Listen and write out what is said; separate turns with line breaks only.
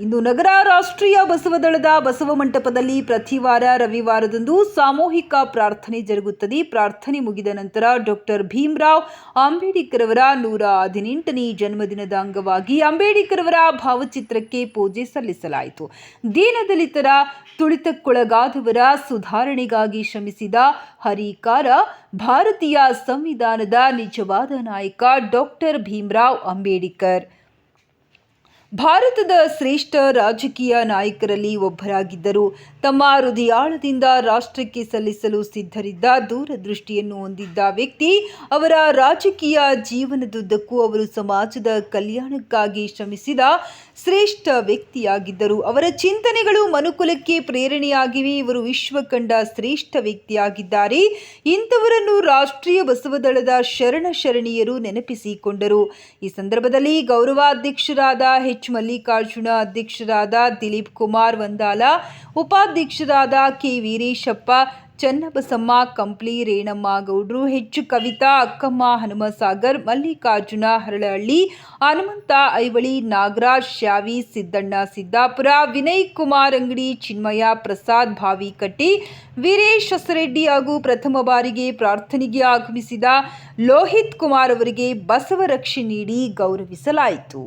ಇಂದು ನಗರ ರಾಷ್ಟ್ರೀಯ ಬಸವದಳದ ಬಸವ ಮಂಟಪದಲ್ಲಿ ಪ್ರತಿ ವಾರ ರವಿವಾರದಂದು ಸಾಮೂಹಿಕ ಪ್ರಾರ್ಥನೆ ಜರುಗುತ್ತದೆ. ಪ್ರಾರ್ಥನೆ ಮುಗಿದ ನಂತರ ಡಾಕ್ಟರ್ ಭೀಮರಾವ್ ಅಂಬೇಡ್ಕರ್ ಅವರ 118ನೇ ಜನ್ಮದಿನದ ಅಂಗವಾಗಿ ಅಂಬೇಡ್ಕರ್ ಅವರ ಭಾವಚಿತ್ರಕ್ಕೆ ಪೂಜೆ ಸಲ್ಲಿಸಲಾಯಿತು. ದೀನದಲಿತರ, ತುಳಿತಕ್ಕೊಳಗಾದವರ ಸುಧಾರಣೆಗಾಗಿ ಶ್ರಮಿಸಿದ ಹರಿಕಾರ, ಭಾರತೀಯ ಸಂವಿಧಾನದ ನಿಜವಾದ ನಾಯಕ ಡಾಕ್ಟರ್ ಭೀಮರಾವ್ ಅಂಬೇಡ್ಕರ್ ಭಾರತದ ಶ್ರೇಷ್ಠ ರಾಜಕೀಯ ನಾಯಕರಲ್ಲಿ ಒಬ್ಬರಾಗಿದ್ದರು. ತಮ್ಮ ಹೃದಯಾಳದಿಂದ ರಾಷ್ಟ್ರಕ್ಕೆ ಸಲ್ಲಿಸಲು ಸಿದ್ಧರಿದ್ದ ದೂರದೃಷ್ಟಿಯನ್ನು ಹೊಂದಿದ್ದ ವ್ಯಕ್ತಿ. ಅವರ ರಾಜಕೀಯ ಜೀವನದುದ್ದಕ್ಕೂ ಅವರು ಸಮಾಜದ ಕಲ್ಯಾಣಕ್ಕಾಗಿ ಶ್ರಮಿಸಿದ ಶ್ರೇಷ್ಠ ವ್ಯಕ್ತಿಯಾಗಿದ್ದರು. ಅವರ ಚಿಂತನೆಗಳು ಮನುಕುಲಕ್ಕೆ ಪ್ರೇರಣೆಯಾಗಿವೆ. ಇವರು ವಿಶ್ವ ಕಂಡ ಶ್ರೇಷ್ಠ ವ್ಯಕ್ತಿಯಾಗಿದ್ದಾರೆ. ಇಂಥವರನ್ನು ರಾಷ್ಟ್ರೀಯ ಬಸವದಳದ ಶರಣೀಯರು ನೆನಪಿಸಿಕೊಂಡರು. ಈ ಸಂದರ್ಭದಲ್ಲಿ ಗೌರವಾಧ್ಯಕ್ಷರಾದ ಮಲ್ಲಿಕಾರ್ಜುನ, ಅಧ್ಯಕ್ಷರಾದ ದಿಲೀಪ್ ಕುಮಾರ್ ವಂದಾಲ, ಉಪಾಧ್ಯಕ್ಷರಾದ ಕೆ ವೀರೇಶಪ್ಪ, ಚನ್ನಬಸಮ್ಮ ಕಂಪ್ಲಿ, ರೇಣಮ್ಮ ಗೌಡ್ರು, ಕವಿತಾ, ಅಕ್ಕಮ್ಮ ಹನುಮಸಾಗರ್, ಮಲ್ಲಿಕಾರ್ಜುನ ಹರಳಹಳ್ಳಿ, ಹನುಮಂತ ಐವಳಿ, ನಾಗರಾಜ್ ಶಾವಿ, ಸಿದ್ದಣ್ಣ ಸಿದ್ದಾಪುರ, ವಿನಯ್ ಕುಮಾರ್ ಅಂಗಡಿ, ಚಿನ್ಮಯ ಪ್ರಸಾದ್ ಭಾವಿಕಟ್ಟಿ, ವೀರೇಶ್ ಹೊಸರೆಡ್ಡಿ ಹಾಗೂ ಪ್ರಥಮ ಬಾರಿಗೆ ಪ್ರಾರ್ಥನೆಗೆ ಆಗಮಿಸಿದ ಲೋಹಿತ್ ಕುಮಾರ್ ಅವರಿಗೆ ಬಸವ ರಕ್ಷೆ ನೀಡಿ ಗೌರವಿಸಲಾಯಿತು.